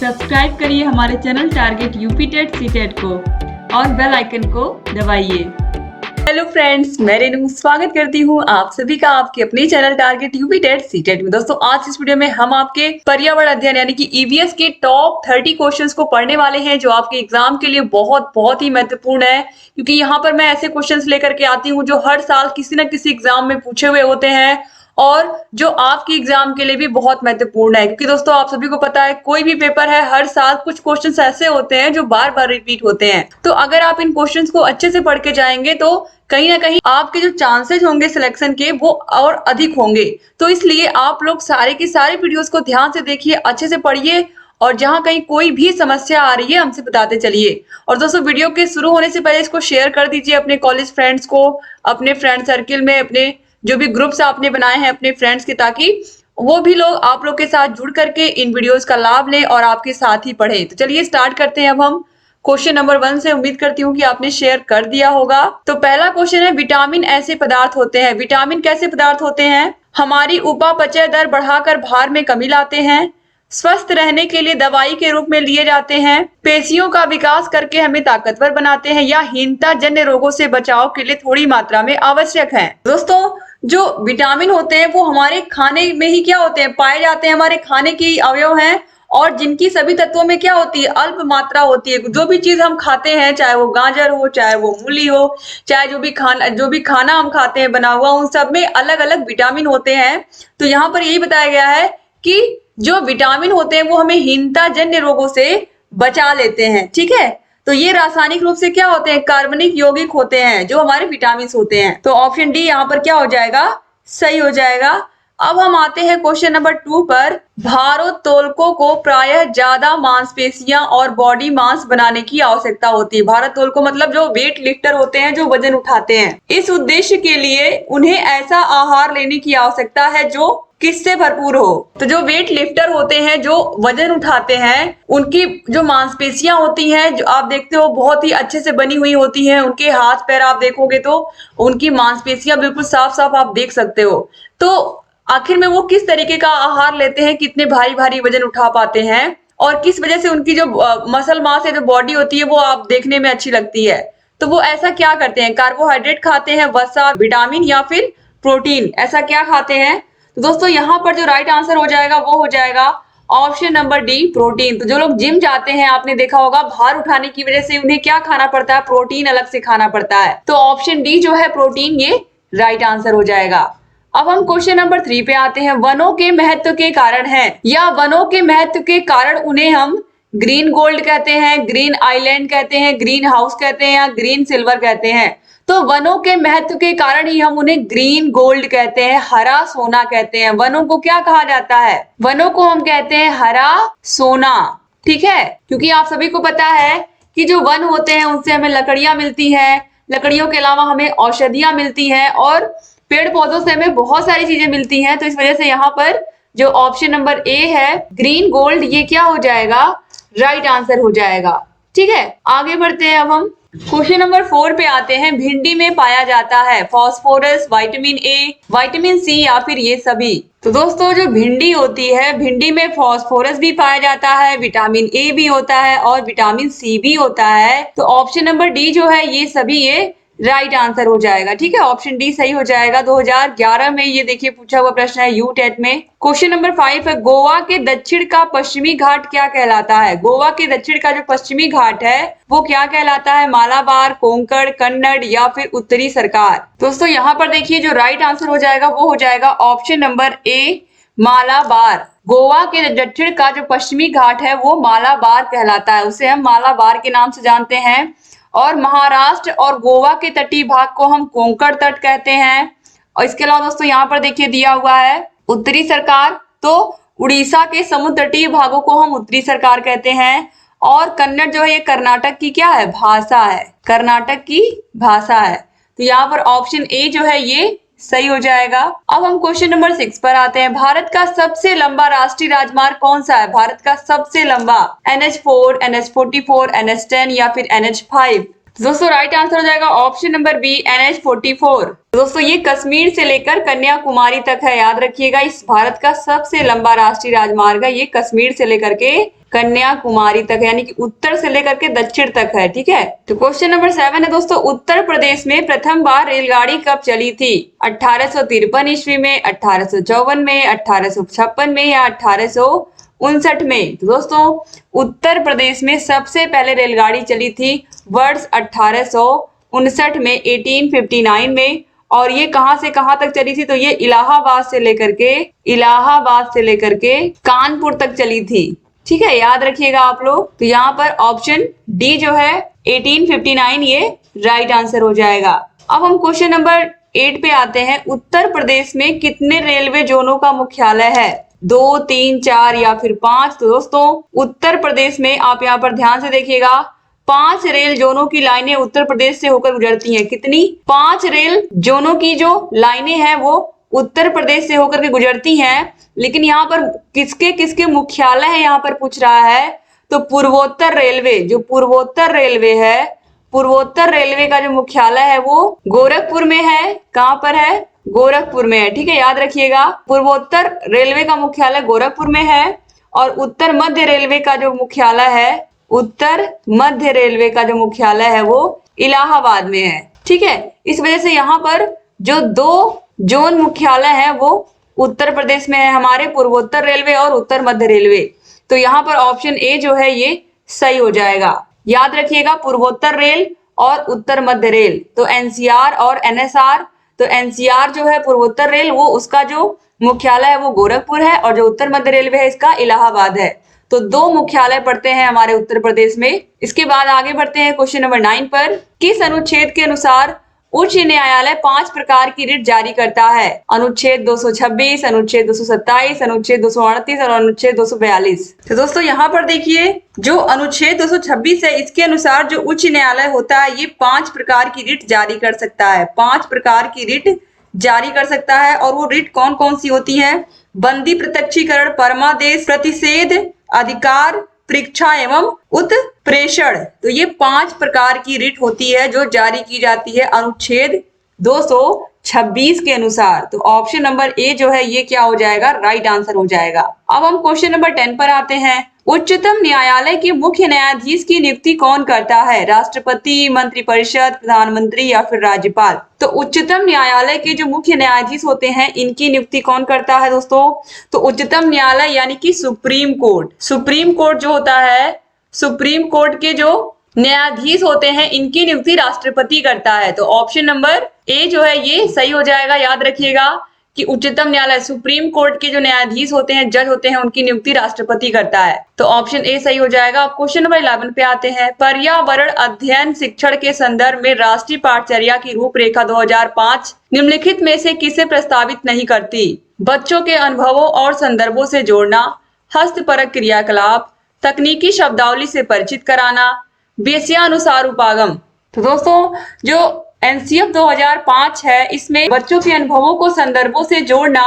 Subscribe करिए हमारे channel target UP TET CTET को और बेल आइकन को दबाइए। हेलो फ्रेंड्स, मैं रेनू स्वागत करती हूँ आप सभी का आपके अपने channel target UP TET CTET में। दोस्तों, आज इस वीडियो में हम आपके पर्यावरण अध्ययन यानी कि ईवीएस के टॉप 30 क्वेश्चंस को पढ़ने वाले हैं, जो आपके एग्जाम के लिए बहुत ही महत्वपूर्ण है। क्योंकि यहाँ पर मैं ऐसे क्वेश्चंस लेकर के आती हूँ जो हर साल किसी न किसी एग्जाम में पूछे हुए होते हैं और जो आपके एग्जाम के लिए भी बहुत महत्वपूर्ण है। क्योंकि दोस्तों, आप सभी को पता है, कोई भी पेपर है, हर साल कुछ क्वेश्चंस ऐसे होते हैं जो बार बार रिपीट होते हैं। तो अगर आप इन क्वेश्चंस को अच्छे से पढ़ के जाएंगे तो कहीं ना कहीं आपके जो चांसेस होंगे सिलेक्शन के वो और अधिक होंगे। तो इसलिए आप लोग सारे के सारे वीडियोस को ध्यान से देखिए, अच्छे से पढ़िए और जहां कहीं कोई भी समस्या आ रही है हमसे बताते चलिए। और दोस्तों, वीडियो के शुरू होने से पहले इसको शेयर कर दीजिए अपने कॉलेज फ्रेंड्स को, अपने फ्रेंड सर्किल में, अपने जो भी ग्रुप्स आपने बनाए हैं अपने फ्रेंड्स के, ताकि वो भी लोग आप लोग के साथ जुड़ करके इन वीडियोस का लाभ लें और आपके साथ ही पढ़ें। तो चलिए स्टार्ट करते हैं अब हम क्वेश्चन नंबर 1 से। उम्मीद करती हूँ कि आपने शेयर कर दिया होगा। तो पहला क्वेश्चन है, विटामिन ऐसे पदार्थ होते हैं। विटामिन कैसे पदार्थ होते हैं? हमारी उपापचय दर बढ़ाकर भार में कमी लाते हैं, स्वस्थ रहने के लिए दवाई के रूप में लिए जाते हैं, पेशियों का विकास करके हमें ताकतवर बनाते हैं, या हीनता जन्य रोगों से बचाव के लिए थोड़ी मात्रा में आवश्यक है। दोस्तों, जो विटामिन होते हैं वो हमारे खाने में ही क्या होते हैं, पाए जाते हैं, हमारे खाने के अवयव हैं और जिनकी सभी तत्वों में क्या होती है, अल्प मात्रा होती है। जो भी चीज हम खाते हैं, चाहे वो गाजर हो, चाहे वो मूली हो, चाहे जो भी खाना हम खाते हैं बना हुआ, उन सब में अलग अलग विटामिन होते हैं। तो यहाँ पर यही बताया गया है कि जो विटामिन होते हैं वो हमें हीनता जन्य रोगों से बचा लेते हैं। ठीक है, तो ये रासायनिक रूप से क्या होते हैं, कार्बनिक यौगिक होते हैं जो हमारे विटामिन होते हैं। तो ऑप्शन डी यहाँ पर क्या हो जाएगा, सही हो जाएगा। अब हम आते हैं क्वेश्चन नंबर 2 पर। भारोत्तोलकों को प्रायः ज्यादा मांसपेशियां और बॉडी मास बनाने की आवश्यकता होती है। भारोत्तोलकों मतलब जो वेट लिफ्टर होते हैं, जो वजन उठाते हैं। इस उद्देश्य के लिए उन्हें ऐसा आहार लेने की आवश्यकता है जो किससे भरपूर हो। तो जो वेट लिफ्टर होते हैं, जो वजन उठाते हैं, उनकी जो मांसपेशियां होती हैं, जो आप देखते हो बहुत ही अच्छे से बनी हुई होती हैं। उनके हाथ पैर आप देखोगे तो उनकी मांसपेशियां बिल्कुल साफ साफ आप देख सकते हो। तो आखिर में वो किस तरीके का आहार लेते हैं, कितने भारी भारी वजन उठा पाते हैं और किस वजह से उनकी जो मसल मास है, जो बॉडी होती है, वो आप देखने में अच्छी लगती है। तो वो ऐसा क्या करते हैं, कार्बोहाइड्रेट खाते हैं, वसा, विटामिन या फिर प्रोटीन, ऐसा क्या खाते हैं? तो दोस्तों, यहाँ पर जो राइट आंसर हो जाएगा वो हो जाएगा ऑप्शन नंबर डी, प्रोटीन। तो जो लोग जिम जाते हैं, आपने देखा होगा, भार उठाने की वजह से उन्हें क्या खाना पड़ता है, प्रोटीन अलग से खाना पड़ता है। तो ऑप्शन डी जो है प्रोटीन, ये राइट आंसर हो जाएगा। अब हम क्वेश्चन नंबर 3 पे आते हैं। वनों के महत्व के कारण है, या वनों के महत्व के कारण उन्हें हम ग्रीन गोल्ड कहते हैं, ग्रीन आइलैंड कहते हैं, ग्रीन हाउस कहते हैं, या ग्रीन सिल्वर कहते हैं। तो वनों के महत्व के कारण ही हम उन्हें ग्रीन गोल्ड कहते हैं, हरा सोना कहते हैं। वनों को क्या कहा जाता है? वनों को हम कहते हैं हरा सोना। ठीक है, क्योंकि आप सभी को पता है कि जो वन होते हैं उनसे हमें लकड़ियां मिलती हैं, लकड़ियों के अलावा हमें औषधियां मिलती हैं और पेड़ पौधों से हमें बहुत सारी चीजें मिलती हैं। तो इस वजह से यहाँ पर जो ऑप्शन नंबर ए है, ग्रीन गोल्ड, ये क्या हो जाएगा, राइट आंसर हो जाएगा। ठीक है, आगे बढ़ते हैं। अब हम क्वेश्चन नंबर 4 पे आते हैं। भिंडी में पाया जाता है phosphorus, vitamin A, vitamin C या फिर ये सभी। तो दोस्तों, जो भिंडी होती है, भिंडी में फास्फोरस भी पाया जाता है, विटामिन ए भी होता है और विटामिन सी भी होता है। तो ऑप्शन नंबर डी जो है, ये सभी ये राइट आंसर हो जाएगा। ठीक है, ऑप्शन डी सही हो जाएगा। 2011 में ये देखिए पूछा हुआ प्रश्न है यू टेट में। क्वेश्चन नंबर 5 है। गोवा के दक्षिण का पश्चिमी घाट क्या कहलाता है? गोवा के दक्षिण का जो पश्चिमी घाट है वो क्या कहलाता है? मालाबार, कोंकण, कन्नड़ या फिर उत्तरी सरकार। दोस्तों, यहाँ पर देखिए जो राइट आंसर हो जाएगा वो हो जाएगा option number A, Malabar. Goa के दक्षिण का जो पश्चिमी घाट है वो मालाबार कहलाता है, उसे हम मालाबार के नाम से जानते हैं। और महाराष्ट्र और गोवा के तटीय भाग को हम कोंकण तट कहते हैं। और इसके अलावा दोस्तों, यहाँ पर देखिए दिया हुआ है उत्तरी सरकार, तो उड़ीसा के समुद्र तटीय भागों को हम उत्तरी सरकार कहते हैं। और कन्नड़ जो है ये कर्नाटक की क्या है, भाषा है, कर्नाटक की भाषा है। तो यहाँ पर ऑप्शन ए जो है ये सही हो जाएगा। अब हम क्वेश्चन नंबर 6 पर आते हैं। भारत का सबसे लंबा राष्ट्रीय राजमार्ग कौन सा है? भारत का सबसे लंबा NH4, NH44, NH10 या फिर NH5। दोस्तों, राइट आंसर हो जाएगा ऑप्शन नंबर बी, NH44। दोस्तों, ये कश्मीर से लेकर कन्याकुमारी तक है, याद रखिएगा। इस भारत का सबसे लंबा राष्ट्रीय राजमार्ग है, ये कश्मीर से लेकर के कन्याकुमारी तक, यानी कि उत्तर से लेकर के दक्षिण तक है। ठीक है, तो क्वेश्चन नंबर 7 है दोस्तों, उत्तर प्रदेश में प्रथम बार रेलगाड़ी कब चली थी? 1853 ईस्वी में, 1854 में, 1856 में या 1859 में? तो दोस्तों उत्तर प्रदेश में सबसे पहले रेलगाड़ी चली थी वर्ष 1859 में, 1859 में। और ये कहां से कहां तक चली थी? तो ये इलाहाबाद से लेकर के कानपुर तक चली थी। ठीक है, याद रखिएगा आप लोग। तो यहाँ पर ऑप्शन डी जो है 1859 ये राइट आंसर हो जाएगा। अब हम क्वेश्चन नंबर 8 पे आते हैं। उत्तर प्रदेश में कितने रेलवे जोनों का मुख्यालय है? 2, 3, 4 या फिर 5? तो दोस्तों उत्तर प्रदेश में आप यहाँ पर ध्यान से देखिएगा, 5 रेल जोनों की लाइनें उत्तर प्रदेश से होकर गुजरती हैं। कितनी? 5 रेल जोनों की जो लाइनें हैं वो उत्तर प्रदेश से होकर के गुजरती हैं। लेकिन यहाँ पर किसके किसके मुख्यालय है यहाँ पर पूछ रहा है। तो पूर्वोत्तर रेलवे, जो पूर्वोत्तर रेलवे है, पूर्वोत्तर रेलवे का जो मुख्यालय है वो गोरखपुर में है। कहाँ पर है? गोरखपुर में है। ठीक है, याद रखिएगा, पूर्वोत्तर रेलवे का मुख्यालय गोरखपुर में है। और उत्तर मध्य रेलवे का जो मुख्यालय है, उत्तर मध्य रेलवे का जो मुख्यालय है वो इलाहाबाद में है। ठीक है, इस वजह से यहाँ पर जो 2 जोन मुख्यालय है वो उत्तर प्रदेश में है हमारे, पूर्वोत्तर रेलवे और उत्तर मध्य रेलवे। तो यहाँ पर ऑप्शन ए जो है ये सही हो जाएगा। याद रखिएगा, पूर्वोत्तर रेल और उत्तर मध्य रेल। तो एनसीआर और एनएसआर, तो एनसीआर जो है पूर्वोत्तर रेल, वो उसका जो मुख्यालय है वो गोरखपुर है, और जो उत्तर मध्य रेलवे है इसका इलाहाबाद है। तो 2 मुख्यालय पड़ते हैं हमारे उत्तर प्रदेश में। इसके बाद आगे बढ़ते हैं क्वेश्चन नंबर 9 पर। किस अनुच्छेद के अनुसार उच्च न्यायालय 5 प्रकार की रिट जारी करता है? अनुच्छेद 226, अनुच्छेद 227, अनुच्छेद 238 और अनुच्छेद 242। तो दोस्तों यहाँ पर देखिए, जो अनुच्छेद 226 है इसके अनुसार जो उच्च न्यायालय होता है ये 5 प्रकार की रिट जारी कर सकता है। 5 प्रकार की रिट जारी कर सकता है। और वो रिट कौन कौन सी होती है? बंदी प्रत्यक्षीकरण, परमादेश, प्रतिषेध, अधिकार परीक्षा एवं उत्प्रेषण। तो ये 5 प्रकार की रिट होती है जो जारी की जाती है अनुच्छेद 226 के अनुसार। तो ऑप्शन नंबर ए जो है ये क्या हो जाएगा? राइट आंसर हो जाएगा। अब हम क्वेश्चन नंबर 10 पर आते हैं। उच्चतम न्यायालय के मुख्य न्यायाधीश की नियुक्ति कौन करता है? राष्ट्रपति, मंत्रिपरिषद, प्रधानमंत्री या फिर राज्यपाल? तो उच्चतम न्यायालय के जो मुख्य न्यायाधीश होते हैं इनकी नियुक्ति कौन करता है दोस्तों? तो उच्चतम न्यायालय यानी कि सुप्रीम कोर्ट, सुप्रीम कोर्ट जो होता है, सुप्रीम कोर्ट के जो न्यायाधीश होते हैं इनकी नियुक्ति राष्ट्रपति करता है। तो ऑप्शन नंबर ए जो है ये सही हो जाएगा। याद रखिएगा कि उच्चतम न्यायालय, सुप्रीम कोर्ट के जो न्यायाधीश होते हैं, जज होते हैं, उनकी नियुक्ति राष्ट्रपति करता है। तो ऑप्शन ए सही हो जाएगा। अब क्वेश्चन नंबर 11 पे आते हैं। पर्यावरण अध्ययन शिक्षण के संदर्भ में राष्ट्रीय पाठचर्या की रूपरेखा 2005 निम्नलिखित में से किसे प्रस्तावित नहीं करती? बच्चों के अनुभवों और संदर्भों से जोड़ना, हस्तपरक क्रियाकलाप, तकनीकी शब्दावली से परिचित कराना, विषयानुसार उपागम। तो दोस्तों जो एनसीएफ 2005 है इसमें बच्चों के अनुभवों को संदर्भों से जोड़ना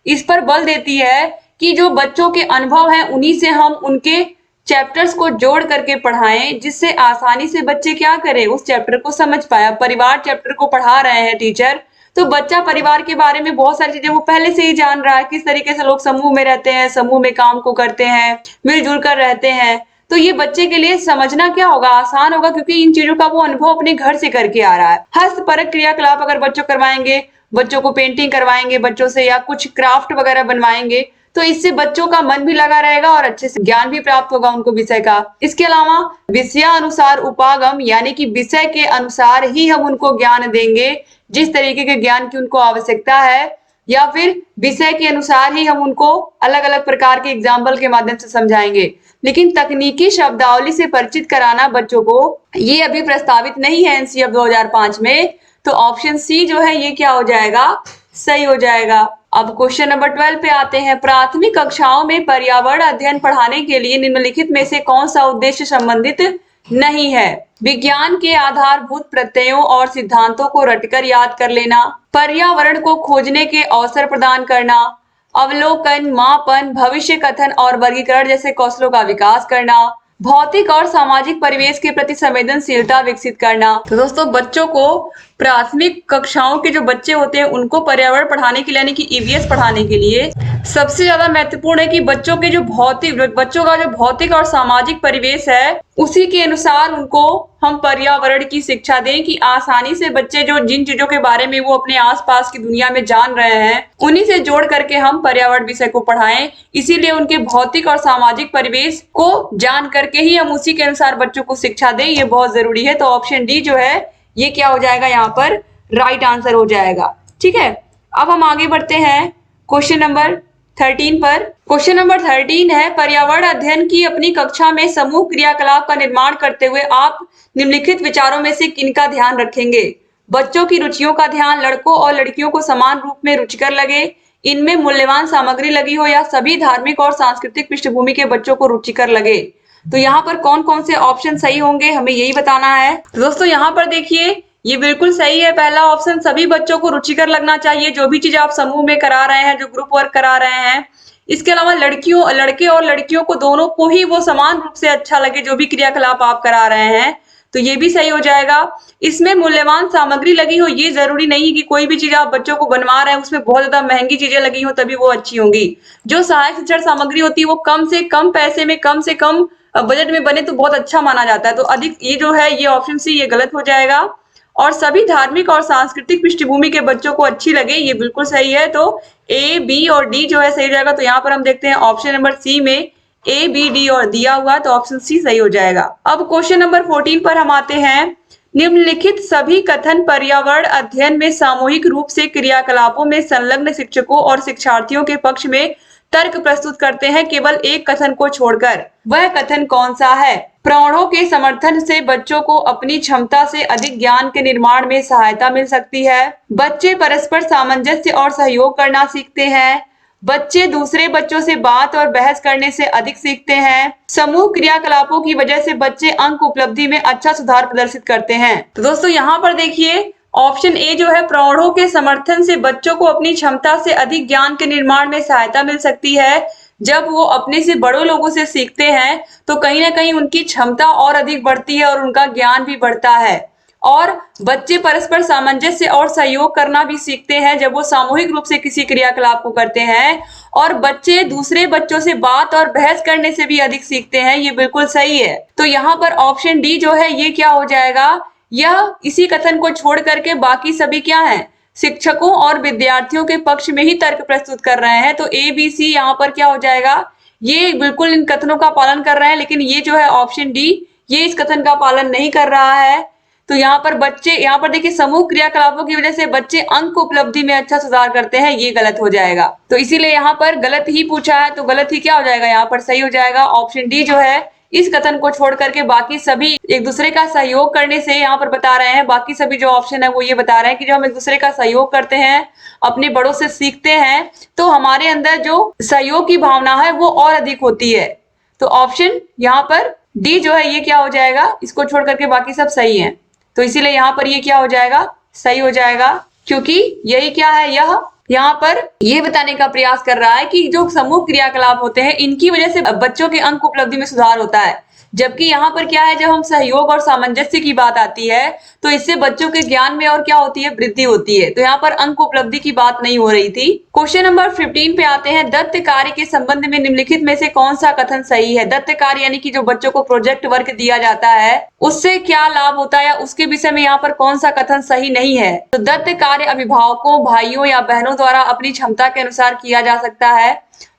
इस पर बल देती है कि जो बच्चों के अनुभव हैं उन्हीं से हम उनके चैप्टर्स को जोड़ करके पढ़ाएं, जिससे आसानी से बच्चे क्या करें, उस चैप्टर को समझ पाए। परिवार चैप्टर को पढ़ा रहे हैं टीचर, तो बच्चा परिवार के बारे में बहुत सारी चीजें वो पहले से ही जान रहा है, किस तरीके से लोग समूह में रहते हैं, समूह में काम को करते हैं, मिलजुल कर रहते हैं। तो ये बच्चे के लिए समझना क्या होगा, आसान होगा, क्योंकि इन चीजों का वो अनुभव अपने घर से करके आ रहा है। हस्तपरक क्रियाकलाप अगर बच्चों करवाएंगे, बच्चों को पेंटिंग करवाएंगे बच्चों से, या कुछ क्राफ्ट वगैरह बनवाएंगे, तो इससे बच्चों का मन भी लगा रहेगा और अच्छे से ज्ञान भी प्राप्त होगा उनको विषय का। इसके अलावा विषयानुसार उपागम, यानी कि विषय के अनुसार ही हम उनको ज्ञान देंगे, जिस तरीके के ज्ञान की उनको आवश्यकता है, या फिर विषय के अनुसार ही हम उनको अलग अलग प्रकार के एग्जाम्पल के माध्यम से समझाएंगे। लेकिन तकनीकी शब्दावली से परिचित कराना बच्चों को, ये अभी प्रस्तावित नहीं है एनसीएफ 2005 में। तो ऑप्शन सी जो है ये क्या हो जाएगा? सही हो जाएगा। अब क्वेश्चन नंबर 12 पे आते हैं। प्राथमिक कक्षाओं में पर्यावरण अध्ययन पढ़ाने के लिए निम्नलिखित में से कौन सा उद्देश्य संबंधित नहीं है? विज्ञान के आधारभूत प्रत्ययों और सिद्धांतों को रटकर याद कर लेना, पर्यावरण को खोजने के अवसर प्रदान करना, अवलोकन, मापन, भविष्य कथन और वर्गीकरण जैसे कौशलों का विकास करना, भौतिक और सामाजिक परिवेश के प्रति संवेदनशीलता विकसित करना। तो दोस्तों बच्चों को प्राथमिक कक्षाओं के जो बच्चे होते हैं उनको पर्यावरण पढ़ाने के लिए यानी कि ईवीएस पढ़ाने के लिए सबसे ज्यादा महत्वपूर्ण है कि बच्चों का जो भौतिक और सामाजिक परिवेश है उसी के अनुसार उनको हम पर्यावरण की शिक्षा दें कि आसानी से बच्चे जो जिन चीजों के बारे में वो अपने आसपास की दुनिया में जान रहे हैं उन्हीं से जोड़ करके हम पर्यावरण विषय को पढ़ाएं। इसीलिए उनके भौतिक और सामाजिक परिवेश को जान करके ही हम उसी के अनुसार बच्चों को शिक्षा दें, ये बहुत जरूरी है। तो ऑप्शन डी जो है ये क्या हो जाएगा, यहाँ पर राइट आंसर हो जाएगा। ठीक है, अब हम आगे बढ़ते हैं क्वेश्चन नंबर 13 पर। क्वेश्चन नंबर 13 है, पर्यावरण अध्ययन की अपनी कक्षा में समूह क्रियाकलाप का निर्माण करते हुए आप निम्नलिखित विचारों में से किनका ध्यान रखेंगे? बच्चों की रुचियों का ध्यान लड़कों और लड़कियों को समान रूप में रुचिकर लगे, इनमें मूल्यवान सामग्री लगी हो, या सभी धार्मिक और सांस्कृतिक पृष्ठभूमि के बच्चों को रुचिकर लगे। तो यहाँ पर कौन कौन से ऑप्शन सही होंगे हमें यही बताना है। तो दोस्तों यहाँ पर देखिए ये बिल्कुल सही है, पहला ऑप्शन सभी बच्चों को रुचिकर लगना चाहिए, जो भी चीज आप समूह में करा रहे हैं, जो ग्रुप वर्क करा रहे हैं। इसके अलावा लड़के और लड़कियों को दोनों को ही वो समान रूप से अच्छा लगे जो भी क्रियाकलाप आप करा रहे हैं, तो ये भी सही हो जाएगा। इसमें मूल्यवान सामग्री लगी हो, ये जरूरी नहीं है कि कोई भी चीज आप बच्चों को बनवा रहे हैं उसमें बहुत ज्यादा महंगी चीजें लगी हो तभी वो अच्छी होंगी। जो सहायक शिक्षण सामग्री होती है वो कम से कम पैसे में, कम से कम बजट में बने तो बहुत अच्छा माना जाता है। तो अधिक ये जो है ये ऑप्शन सी ये गलत हो जाएगा। और सभी धार्मिक और सांस्कृतिक पृष्ठभूमि के बच्चों को अच्छी लगे, ये बिल्कुल सही है। तो ए, बी और डी जो है सही हो जाएगा। तो यहाँ पर हम देखते हैं ऑप्शन नंबर सी में ए, बी, डी और दिया हुआ, तो ऑप्शन सी सही हो जाएगा। अब क्वेश्चन नंबर 14 पर हम आते हैं। निम्नलिखित सभी कथन पर्यावरण अध्ययन में सामूहिक रूप से क्रियाकलापों में संलग्न शिक्षकों और शिक्षार्थियों के पक्ष में तर्क प्रस्तुत करते हैं, केवल एक कथन को छोड़कर। वह कथन कौन सा है? प्रौढ़ों के समर्थन से बच्चों को अपनी क्षमता से अधिक ज्ञान के निर्माण में सहायता मिल सकती है। बच्चे परस्पर सामंजस्य और सहयोग करना सीखते हैं। बच्चे दूसरे बच्चों से बात और बहस करने से अधिक सीखते हैं। समूह क्रियाकलापों की वजह से बच्चे अंक उपलब्धि में अच्छा सुधार प्रदर्शित करते हैं। तो दोस्तों यहाँ पर देखिए ऑप्शन ए जो है, प्रौढ़ों के समर्थन से बच्चों को अपनी क्षमता से अधिक ज्ञान के निर्माण में सहायता मिल सकती है। जब वो अपने से बड़ों लोगों से सीखते हैं तो कहीं ना कहीं उनकी क्षमता और अधिक बढ़ती है और उनका ज्ञान भी बढ़ता है। और बच्चे परस्पर सामंजस्य और सहयोग करना भी सीखते हैं जब वो सामूहिक रूप से किसी क्रियाकलाप को करते हैं। और बच्चे दूसरे बच्चों से बात और बहस करने से भी अधिक सीखते हैं, ये बिल्कुल सही है। तो यहाँ पर ऑप्शन डी जो है ये क्या हो जाएगा, यह इसी कथन को छोड़ करके बाकी सभी क्या है, शिक्षकों और विद्यार्थियों के पक्ष में ही तर्क प्रस्तुत कर रहे हैं। तो ए, बी, सी यहाँ पर क्या हो जाएगा, ये बिल्कुल इन कथनों का पालन कर रहे हैं, लेकिन ये जो है ऑप्शन डी ये इस कथन का पालन नहीं कर रहा है। तो यहाँ पर बच्चे, यहाँ पर देखिए समूह क्रियाकलापों की वजह से बच्चे अंक उपलब्धि में अच्छा सुधार करते हैं, ये गलत हो जाएगा। तो इसीलिए यहाँ पर गलत ही पूछा है, तो गलत ही क्या हो जाएगा, यहाँ पर सही हो जाएगा ऑप्शन डी जो है। इस कथन को छोड़ करके बाकी सभी एक दूसरे का सहयोग करने से यहाँ पर बता रहे हैं, बाकी सभी जो ऑप्शन है वो ये बता रहे हैं कि जब हम एक दूसरे का सहयोग करते हैं, अपने बड़ों से सीखते हैं, तो हमारे अंदर जो सहयोग की भावना है वो और अधिक होती है। तो ऑप्शन यहाँ पर डी जो है ये क्या हो जाएगा, इसको छोड़ करके बाकी सब सही है। तो इसीलिए यहाँ पर ये क्या हो जाएगा, सही हो जाएगा, क्योंकि यही क्या है, यह यहाँ पर ये बताने का प्रयास कर रहा है कि जो समूह क्रियाकलाप होते हैं इनकी वजह से बच्चों के अंक उपलब्धि में सुधार होता है। जबकि यहाँ पर क्या है, जब हम सहयोग और सामंजस्य की बात आती है तो इससे बच्चों के ज्ञान में और क्या होती है, वृद्धि होती है। तो यहाँ पर अंक उपलब्धि की बात नहीं हो रही थी। क्वेश्चन नंबर 15 पे आते हैं। दत्त कार्य के संबंध में निम्नलिखित में से कौन सा कथन सही है? दत्त कार्य यानी कि जो बच्चों को प्रोजेक्ट वर्क दिया जाता है उससे क्या लाभ होता है, उसके विषय में यहाँ पर कौन सा कथन सही नहीं है? तो दत्त कार्य अभिभावकों, भाइयों या बहनों द्वारा अपनी क्षमता के अनुसार किया जा सकता है।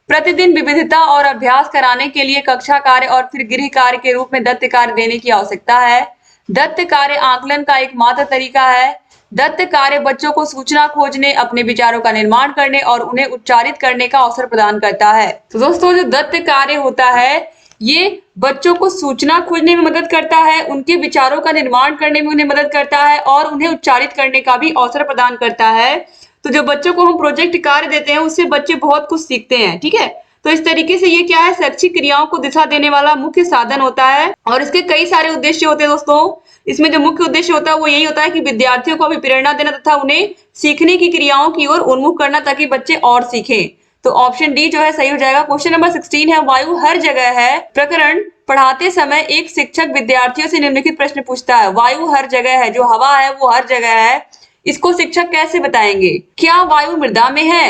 प्रतिदिन विविधता और अभ्यास कराने के लिए कक्षा कार्य और फिर गृह कार्य के रूप में दत्त कार्य देने की आवश्यकता है। दत्त कार्य आकलन का एकमात्र तरीका है। दत्त कार्य बच्चों को सूचना खोजने, अपने विचारों का निर्माण करने और उन्हें उच्चारित करने का अवसर प्रदान करता है। तो दोस्तों जो दत्त कार्य होता है ये बच्चों को सूचना खोजने में मदद करता है, उनके विचारों का निर्माण करने में उन्हें मदद करता है और उन्हें उच्चारित करने का भी अवसर प्रदान करता है। तो जो बच्चों को हम प्रोजेक्ट कार्य देते हैं उससे बच्चे बहुत कुछ सीखते हैं, ठीक है। तो इस तरीके से ये क्या है, शैक्षिक क्रियाओं को दिशा देने वाला मुख्य साधन होता है और इसके कई सारे उद्देश्य होते हैं दोस्तों। इसमें जो मुख्य उद्देश्य होता है वो यही होता है कि विद्यार्थियों को अभिप्रेरणा देना तथा उन्हें सीखने की क्रियाओं की ओर उन्मुख करना ताकि बच्चे और सीखें। तो ऑप्शन डी जो है सही हो जाएगा। क्वेश्चन नंबर 16 है। वायु हर जगह है प्रकरण पढ़ाते समय एक शिक्षक विद्यार्थियों से निम्नलिखित प्रश्न पूछता है। वायु हर जगह है, जो हवा है वो हर जगह है, इसको शिक्षक कैसे बताएंगे? क्या वायु मृदा में है?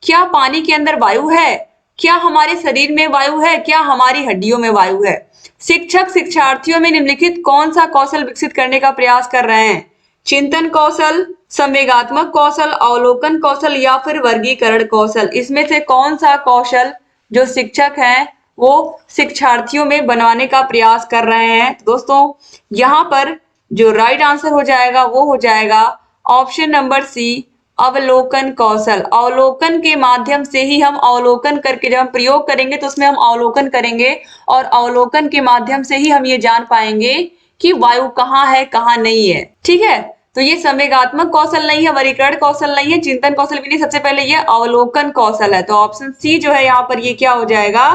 क्या पानी के अंदर वायु है? क्या हमारे शरीर में वायु है? क्या हमारी हड्डियों में वायु है? शिक्षक शिक्षार्थियों में निम्नलिखित कौन सा कौशल विकसित करने का प्रयास कर रहे हैं? चिंतन कौशल, संवेगात्मक कौशल, अवलोकन कौशल या फिर वर्गीकरण कौशल? इसमें से कौन सा कौशल जो शिक्षक हैं वो शिक्षार्थियों में बनवाने का प्रयास कर रहे हैं? दोस्तों यहाँ पर जो राइट आंसर हो जाएगा वो हो जाएगा ऑप्शन नंबर सी, अवलोकन कौशल। अवलोकन के माध्यम से ही हम अवलोकन करके जब हम प्रयोग करेंगे तो उसमें हम अवलोकन करेंगे और अवलोकन के माध्यम से ही हम ये जान पाएंगे कि वायु कहाँ है कहाँ नहीं है। ठीक है, तो ये संवेगात्मक कौशल नहीं है, वर्गीकरण कौशल नहीं है, चिंतन कौशल भी नहीं, सबसे पहले ये अवलोकन कौशल है। तो ऑप्शन सी जो है यहाँ पर ये क्या हो जाएगा?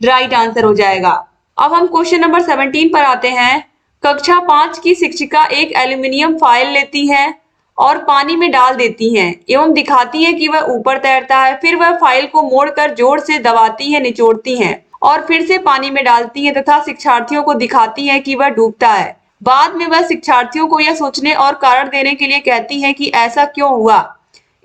राइट आंसर हो जाएगा। अब हम क्वेश्चन नंबर 17 पर आते हैं। कक्षा 5 की शिक्षिका एक एल्यूमिनियम फाइल लेती है और पानी में डाल देती हैं एवं दिखाती हैं कि वह ऊपर तैरता है। फिर वह फाइल को मोड़कर जोर से दबाती हैं, निचोड़ती हैं और फिर से पानी में डालती हैं तथा शिक्षार्थियों को दिखाती हैं कि वह डूबता है। बाद में वह शिक्षार्थियों को यह सोचने और कारण देने के लिए कहती हैं कि ऐसा क्यों हुआ।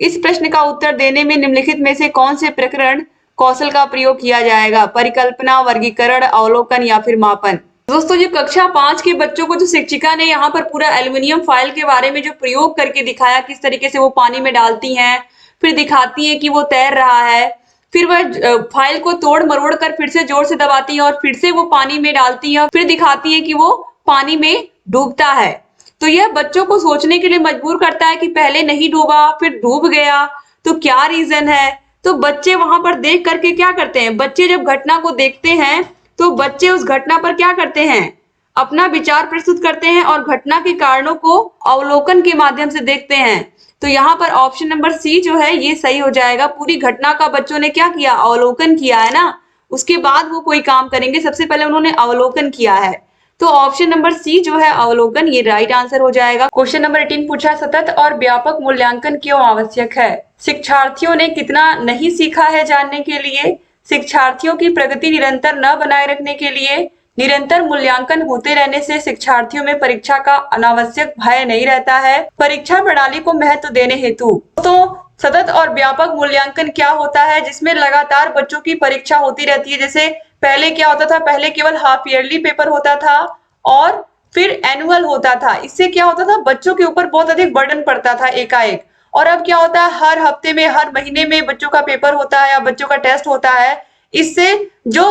इस प्रश्न का उत्तर देने में निम्नलिखित में से कौन से प्रकरण कौशल का प्रयोग किया जाएगा? परिकल्पना, वर्गीकरण, अवलोकन या फिर मापन? दोस्तों जो कक्षा 5 के बच्चों को जो शिक्षिका ने यहाँ पर पूरा एल्युमिनियम फाइल के बारे में जो प्रयोग करके दिखाया, किस तरीके से वो पानी में डालती हैं, फिर दिखाती है कि वो तैर रहा है, फिर वह फाइल को तोड़ मरोड़ कर फिर से जोर से दबाती है और फिर से वो पानी में डालती है और फिर दिखाती है कि वो पानी में डूबता है। तो यह बच्चों को सोचने के लिए मजबूर करता है कि पहले नहीं डूबा फिर डूब गया, तो क्या रीजन है? तो बच्चे वहां पर देख करके क्या करते हैं? बच्चे जब घटना को देखते हैं तो बच्चे उस घटना पर क्या करते हैं? अपना विचार प्रस्तुत करते हैं और घटना के कारणों को अवलोकन के माध्यम से देखते हैं। तो यहाँ पर ऑप्शन नंबर सी जो है ये सही हो जाएगा। पूरी घटना का बच्चों ने क्या किया? अवलोकन किया है ना, उसके बाद वो कोई काम करेंगे, सबसे पहले उन्होंने अवलोकन किया है। तो ऑप्शन नंबर सी जो है अवलोकन, ये राइट आंसर हो जाएगा। क्वेश्चन नंबर 18 पूछा, सतत और व्यापक मूल्यांकन क्यों आवश्यक है? शिक्षार्थियों ने कितना नहीं सीखा है जानने के लिए, शिक्षार्थियों की प्रगति निरंतर न बनाए रखने के लिए, निरंतर मूल्यांकन होते रहने से शिक्षार्थियों में परीक्षा का अनावश्यक भय नहीं रहता है, परीक्षा प्रणाली को महत्व देने हेतु। तो सतत और व्यापक मूल्यांकन क्या होता है? जिसमें लगातार बच्चों की परीक्षा होती रहती है। जैसे पहले क्या होता था? पहले केवल हाफ ईयरली पेपर होता था और फिर एनुअल होता था। इससे क्या होता था? बच्चों के ऊपर बहुत अधिक बर्डन पड़ता था एकाएक। और अब क्या होता है? हर हफ्ते में, हर महीने में बच्चों का पेपर होता है या बच्चों का टेस्ट होता है। इससे जो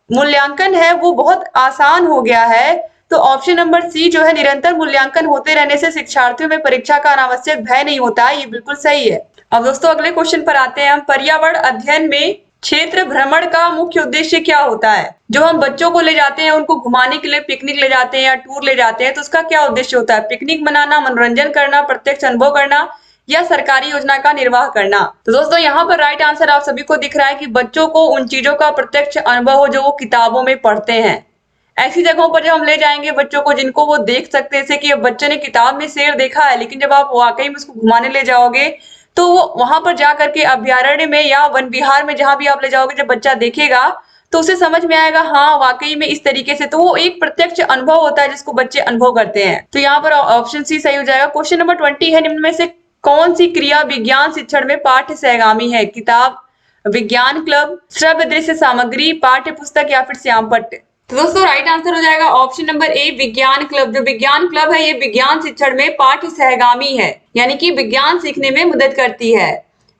मूल्यांकन है वो बहुत आसान हो गया है। तो ऑप्शन नंबर सी जो है, निरंतर मूल्यांकन होते रहने से शिक्षार्थियों में परीक्षा का अनावश्यक भय नहीं होता है, ये बिल्कुल सही है। अब दोस्तों अगले क्वेश्चन पर आते हैं हम। पर्यावरण अध्ययन में क्षेत्र भ्रमण का मुख्य उद्देश्य क्या होता है? जो हम बच्चों को ले जाते हैं, उनको घुमाने के लिए पिकनिक ले जाते हैं या टूर ले जाते हैं, तो उसका क्या उद्देश्य होता है? पिकनिक मनाना, मनोरंजन करना, प्रत्यक्ष अनुभव करना या सरकारी योजना का निर्वाह करना? तो दोस्तों यहाँ पर राइट आंसर आप सभी को दिख रहा है कि बच्चों को उन चीजों का प्रत्यक्ष अनुभव हो जो वो किताबों में पढ़ते हैं। ऐसी जगहों पर जब हम ले जाएंगे बच्चों को जिनको वो देख सकते हैं, जैसे कि बच्चे ने किताब में शेर देखा है, लेकिन जब आप वाकई में उसको घुमाने ले जाओगे तो वो वहां पर जा करके अभ्यारण्य में या वन विहार में जहां भी आप ले जाओगे, जब बच्चा देखेगा तो उसे समझ में आएगा हाँ वाकई में इस तरीके से। तो वो एक प्रत्यक्ष अनुभव होता है जिसको बच्चे अनुभव करते हैं। तो यहाँ पर ऑप्शन सी सही हो जाएगा। क्वेश्चन नंबर 20 है, निम्न में से कौन सी क्रिया विज्ञान शिक्षण में पाठ्य सहगामी है? किताब, विज्ञान क्लब, श्रव्य दृश्य सामग्री, पाठ्य पुस्तक या फिर श्यामपट्ट? तो दोस्तों राइट आंसर हो जाएगा ऑप्शन नंबर ए, विज्ञान क्लब। जो विज्ञान क्लब है ये विज्ञान शिक्षण में पाठ्य सहगामी है, यानी कि विज्ञान सीखने में मदद करती है।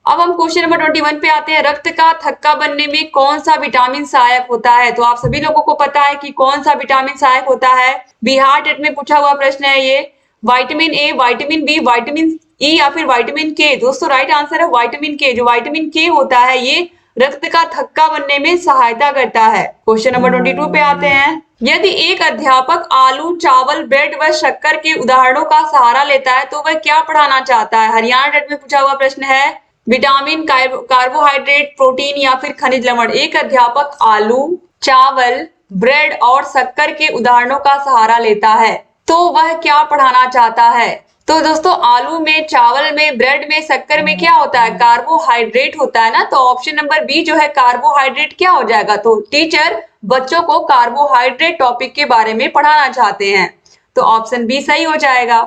अब हम क्वेश्चन नंबर 21 पे आते हैं। रक्त का थक्का बनने में कौन सा विटामिन सहायक होता है? तो आप सभी लोगों को पता है कि कौन सा विटामिन सहायक होता है। बिहार टेट में पूछा हुआ प्रश्न है ये। Vitamin A, vitamin B, vitamin E या फिर विटामिन के? दोस्तों राइट आंसर है विटामिन के। जो विटामिन के होता है ये रक्त का थक्का बनने में सहायता करता है। क्वेश्चन नंबर 22 पे आते हैं। यदि एक अध्यापक आलू, चावल, ब्रेड व शक्कर के उदाहरणों का सहारा लेता है तो वह क्या पढ़ाना चाहता है? हरियाणा टेट में पूछा हुआ प्रश्न है। विटामिन, कार्बोहाइड्रेट, प्रोटीन या फिर खनिज लवण? एक अध्यापक आलू, चावल, ब्रेड और शक्कर के उदाहरणों का सहारा लेता है तो वह क्या पढ़ाना चाहता है? तो दोस्तों आलू में, चावल में, ब्रेड में, शक्कर में क्या होता है? कार्बोहाइड्रेट होता है ना। तो ऑप्शन नंबर बी जो है कार्बोहाइड्रेट क्या हो जाएगा? तो टीचर बच्चों को कार्बोहाइड्रेट टॉपिक के बारे में पढ़ाना चाहते हैं। तो ऑप्शन बी सही हो जाएगा।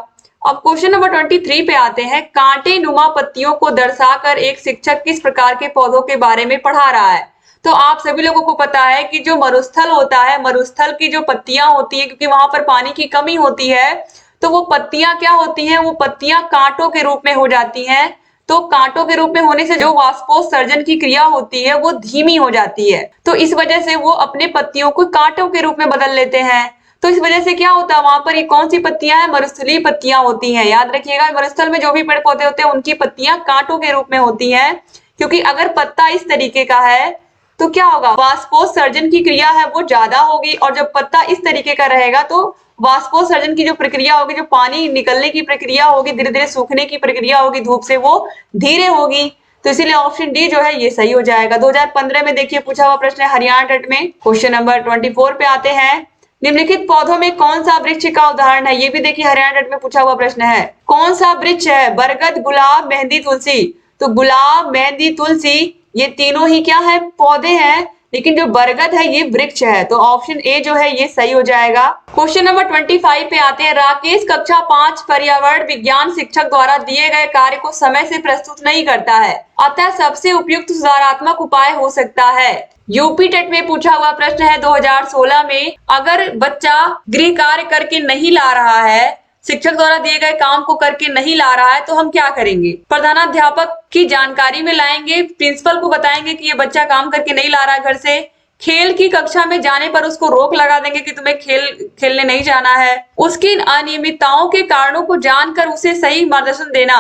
अब क्वेश्चन नंबर 23 पे आते हैं। कांटे नुमा पत्तियों को दर्शाकर एक शिक्षक किस प्रकार के पौधों के बारे में पढ़ा रहा है। तो आप सभी लोगों को पता है कि जो मरुस्थल होता है, मरुस्थल की जो पत्तियां होती है, क्योंकि वहां पर पानी की कमी होती है, तो वो पत्तियां क्या होती हैं, वो पत्तियां कांटों के रूप में हो जाती हैं। तो कांटों के रूप में होने से जो वाष्पोत्सर्जन की क्रिया होती है वो धीमी हो जाती है। तो इस वजह से वो अपने पत्तियों को कांटों के रूप में बदल लेते हैं। तो इस वजह से क्या होता है, वहां पर ये कौन सी पत्तियां हैं, मरुस्थलीय पत्तियां होती हैं। याद रखिएगा, मरुस्थल में जो भी पेड़ पौधे होते हैं उनकी पत्तियां कांटों के रूप में होती हैं। क्योंकि अगर पत्ता इस तरीके का है तो क्या होगा, वाष्पोत्सर्जन की क्रिया है वो ज्यादा होगी, और जब पत्ता इस तरीके का रहेगा तो वाष्पोत्सर्जन की जो प्रक्रिया होगी, जो पानी निकलने की प्रक्रिया होगी, धीरे धीरे सूखने की प्रक्रिया होगी धूप से, वो धीरे होगी। तो इसीलिए ऑप्शन डी जो है ये सही हो जाएगा। 2015 में देखिए पूछा हुआ प्रश्न है हरियाणा टेट में। क्वेश्चन नंबर 24 पे आते हैं। निम्नलिखित पौधों में कौन सा वृक्ष का उदाहरण है। ये भी देखिए हरियाणा टेट में पूछा हुआ प्रश्न है। कौन सा वृक्ष है, बरगद, गुलाब, मेहंदी, तुलसी। तो गुलाब, मेहंदी, तुलसी ये तीनों ही क्या है, पौधे हैं, लेकिन जो बरगद है ये वृक्ष है। तो ऑप्शन ए जो है ये सही हो जाएगा। क्वेश्चन नंबर 25 पे आते हैं। राकेश कक्षा 5 पर्यावरण विज्ञान शिक्षक द्वारा दिए गए कार्य को समय से प्रस्तुत नहीं करता है, अतः सबसे उपयुक्त सुधारात्मक उपाय हो सकता है। यूपी टेट में पूछा हुआ प्रश्न है 2016 में। अगर बच्चा गृह कार्य करके नहीं ला रहा है, शिक्षक द्वारा दिए गए काम को करके नहीं ला रहा है, तो हम क्या करेंगे। प्रधानाध्यापक की जानकारी में लाएंगे, प्रिंसिपल को बताएंगे कि ये बच्चा काम करके नहीं ला रहा है घर से। खेल की कक्षा में जाने पर उसको रोक लगा देंगे कि तुम्हें खेलने नहीं जाना है। उसकी अनियमितताओं के कारणों को जानकर उसे सही मार्गदर्शन देना।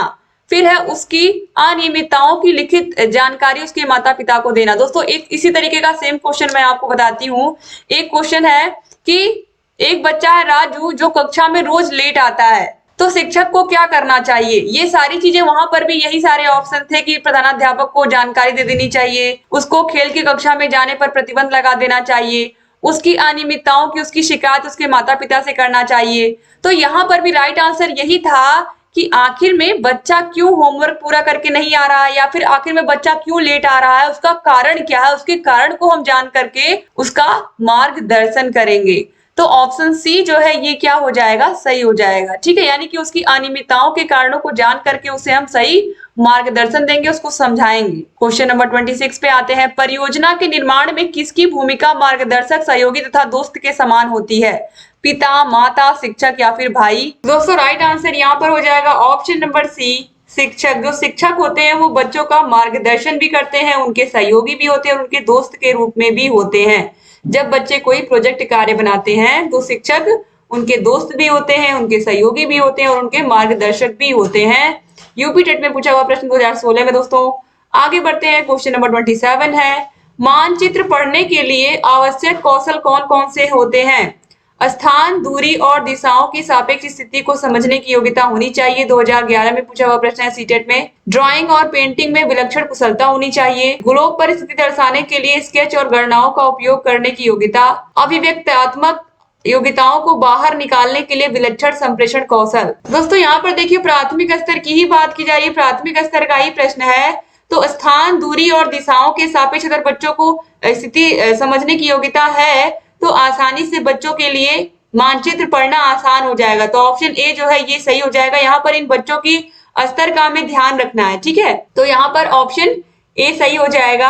फिर है उसकी अनियमितताओं की लिखित जानकारी उसके माता पिता को देना। दोस्तों एक इसी तरीके का सेम क्वेश्चन मैं आपको बताती हूँ। एक क्वेश्चन है कि एक बच्चा है राजू जो कक्षा में रोज लेट आता है, तो शिक्षक को क्या करना चाहिए। ये सारी चीजें वहां पर भी यही सारे ऑप्शन थे कि प्रधानाध्यापक को जानकारी दे देनी चाहिए, उसको खेल की कक्षा में जाने पर प्रतिबंध लगा देना चाहिए, उसकी अनियमितताओं की उसकी शिकायत उसके माता पिता से करना चाहिए। तो यहाँ पर भी राइट आंसर यही था कि आखिर में बच्चा क्यों होमवर्क पूरा करके नहीं आ रहा है, या फिर आखिर में बच्चा क्यों लेट आ रहा है, उसका कारण क्या है, उसके कारण को हम जान करके उसका मार्गदर्शन करेंगे। तो ऑप्शन सी जो है ये क्या हो जाएगा, सही हो जाएगा। ठीक है, यानी कि उसकी अनियमितताओं के कारणों को जान करके उसे हम सही मार्गदर्शन देंगे, उसको समझाएंगे। क्वेश्चन नंबर 26 पे आते हैं। परियोजना के निर्माण में किसकी भूमिका मार्गदर्शक, सहयोगी तथा दोस्त के समान होती है। पिता, माता, शिक्षक या फिर भाई। दोस्तों राइट आंसर यहाँ पर हो जाएगा ऑप्शन नंबर सी, शिक्षक। जो शिक्षक होते हैं वो बच्चों का मार्गदर्शन भी करते हैं, उनके सहयोगी भी होते हैं और उनके दोस्त के रूप में भी होते हैं। जब बच्चे कोई प्रोजेक्ट कार्य बनाते हैं तो शिक्षक उनके दोस्त भी होते हैं, उनके सहयोगी भी होते हैं और उनके मार्गदर्शक भी होते हैं। यूपी टेट में पूछा हुआ प्रश्न 2016 में। दोस्तों आगे बढ़ते हैं। क्वेश्चन नंबर 27 है। मानचित्र पढ़ने के लिए आवश्यक कौशल कौन कौन से होते हैं। स्थान, दूरी और दिशाओं की सापेक्ष स्थिति को समझने की योग्यता होनी चाहिए। 2011 में पूछा हुआ प्रश्न है सीटेट में। ड्राइंग और पेंटिंग में विलक्षण कुशलता होनी चाहिए। ग्लोब पर स्थिति दर्शाने के लिए स्केच और गणनाओं का उपयोग करने की योग्यता। अभिव्यक्त्यात्मक योग्यताओं को बाहर निकालने के लिए विलक्षण संप्रेषण कौशल। दोस्तों यहाँ पर देखिए प्राथमिक स्तर की ही बात की जा रही है, प्राथमिक स्तर का ही प्रश्न है। तो स्थान, दूरी और दिशाओं के सापेक्ष अगर बच्चों को स्थिति समझने की योग्यता है तो आसानी से बच्चों के लिए मानचित्र पढ़ना आसान हो जाएगा। तो ऑप्शन ए जो है ये सही हो जाएगा। यहाँ पर इन बच्चों की स्तर का हमें ध्यान रखना है। ठीक है, तो यहाँ पर ऑप्शन ए सही हो जाएगा।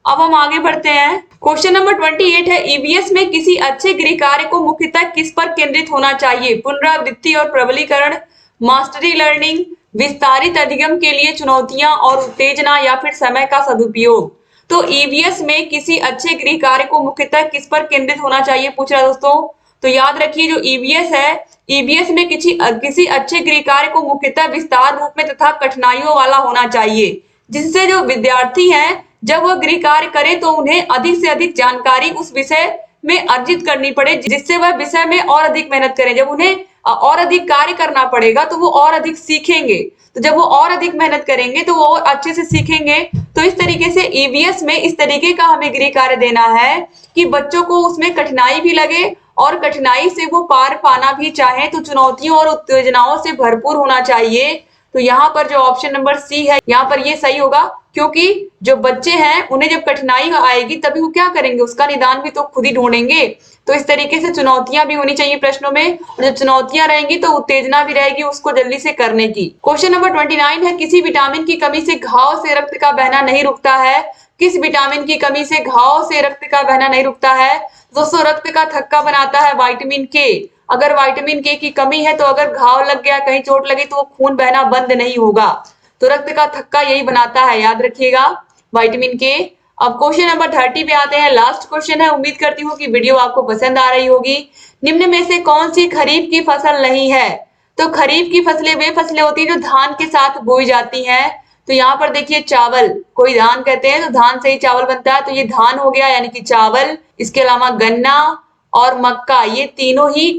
अब हम आगे बढ़ते हैं। क्वेश्चन नंबर 28 है। ईवीएस में किसी अच्छे गृह कार्य को मुख्यतः किस पर केंद्रित होना चाहिए। पुनरावृत्ति और प्रबलीकरण, मास्टरी लर्निंग, विस्तारित अधिगम के लिए चुनौतियां और उत्तेजना, या फिर समय का सदुपयोग। तो ईवीएस में किसी अच्छे गृह कार्य को मुख्यतः किस पर केंद्रित होना चाहिए पूछ रहा है दोस्तों। तो याद रखिए जो ईवीएस है, ईवीएस में किसी अच्छे गृह कार्य को मुख्यतः विस्तार रूप में तथा कठिनाइयों वाला होना चाहिए, जिससे जो विद्यार्थी हैं जब वह गृह कार्य करे तो उन्हें अधिक से अधिक जानकारी उस विषय में अर्जित करनी पड़े, जिससे वह विषय में और अधिक मेहनत करें। जब उन्हें और अधिक कार्य करना पड़ेगा तो वो और अधिक सीखेंगे, तो जब वो और अधिक मेहनत करेंगे तो वो और अच्छे से सीखेंगे। तो इस तरीके से ईवीएस में इस तरीके का हमें गृह कार्य देना है कि बच्चों को उसमें कठिनाई भी लगे और कठिनाई से वो पार पाना भी चाहे, तो चुनौतियों और उत्तेजनाओं से भरपूर होना चाहिए। तो यहाँ पर जो ऑप्शन नंबर सी है यहाँ पर ये सही होगा, क्योंकि जो बच्चे हैं उन्हें जब कठिनाई आएगी तभी वो क्या करेंगे, उसका निदान भी तो खुद ही ढूंढेंगे। तो इस तरीके से चुनौतियां भी होनी चाहिए प्रश्नों में, और जब चुनौतियां रहेंगी तो उत्तेजना भी रहेगी उसको जल्दी से करने की। क्वेश्चन नंबर 29 है, किसी विटामिन की कमी से घाव से रक्त का बहना नहीं रुकता है। किस विटामिन की कमी से घाव से रक्त का बहना नहीं रुकता है? दोस्तों, रक्त का थक्का बनाता है विटामिन के। अगर विटामिन के की कमी है तो अगर घाव लग गया, कहीं चोट लगी तो वो खून बहना बंद नहीं होगा। तो रक्त का थक्का यही बनाता है, याद रखिएगा, विटामिन के। अब क्वेश्चन नंबर 30 पे आते हैं, लास्ट क्वेश्चन है। उम्मीद करती हूँ कि वीडियो आपको पसंद आ रही होगी। निम्न में से कौन सी खरीफ की फसल नहीं है? तो खरीफ की फसलें वे फसलें होती है जो धान के साथ बोई जाती हैं। तो यहाँ पर देखिए, चावल, कोई धान कहते हैं तो धान से ही चावल बनता है, तो ये धान हो गया यानी कि चावल। इसके अलावा गन्ना और मक्का, ये तीनों ही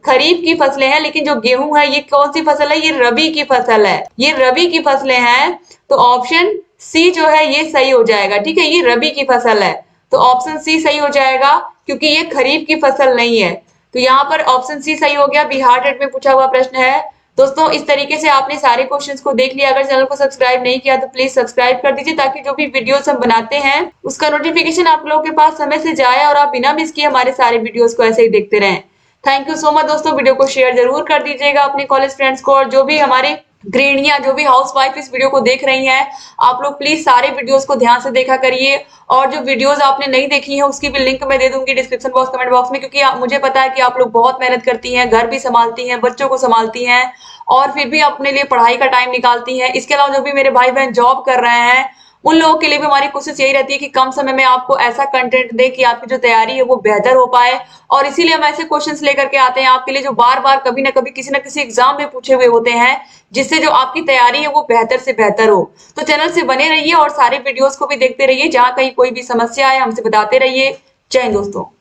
खरीफ की फसलें हैं। लेकिन जो गेहूं है ये कौन सी फसल है? ये रबी की फसल है, ये रबी की फसलें हैं। तो ऑप्शन सी जो है ये सही हो जाएगा। ठीक है, ये रबी की फसल है, तो ऑप्शन सी सही हो जाएगा, क्योंकि ये खरीफ की फसल नहीं है। तो यहाँ पर ऑप्शन सी सही हो गया। बिहार टेट में पूछा हुआ प्रश्न है। दोस्तों, इस तरीके से आपने सारे क्वेश्चंस को देख लिया। अगर चैनल को सब्सक्राइब नहीं किया तो प्लीज सब्सक्राइब कर दीजिए, ताकि जो भी वीडियोस हम बनाते हैं उसका नोटिफिकेशन आप लोगों के पास समय से जाए और आप बिना मिस किए हमारे सारे वीडियोस को ऐसे ही देखते रहें। थैंक यू सो मच दोस्तों। वीडियो को शेयर जरूर कर दीजिएगा अपने कॉलेज फ्रेंड्स को, और जो भी हमारे गृहिणियां, जो भी हाउस वाइफ इस वीडियो को देख रही हैं, आप लोग प्लीज सारे वीडियोस को ध्यान से देखा करिए। और जो वीडियोस आपने नहीं देखी है उसकी भी लिंक मैं दे दूंगी डिस्क्रिप्शन बॉक्स, कमेंट बॉक्स में, क्योंकि मुझे पता है कि आप लोग बहुत मेहनत करती हैं, घर भी संभालती हैं, बच्चों को संभालती हैं, और फिर भी अपने लिए पढ़ाई का टाइम निकालती हैं। इसके अलावा जो भी मेरे भाई बहन जॉब कर रहे हैं उन लोगों के लिए भी हमारी कोशिश यही रहती है कि कम समय में आपको ऐसा कंटेंट दे कि आपकी जो तैयारी है वो बेहतर हो पाए। और इसीलिए हम ऐसे क्वेश्चंस लेकर के आते हैं आपके लिए, जो बार बार कभी ना कभी किसी ना किसी एग्जाम में पूछे हुए होते हैं, जिससे जो आपकी तैयारी है वो बेहतर से बेहतर हो। तो चैनल से बने रहिए और सारे वीडियोस को भी देखते रहिए। जहां कहीं कोई भी समस्या है हमसे बताते रहिए। जय हिंद दोस्तों।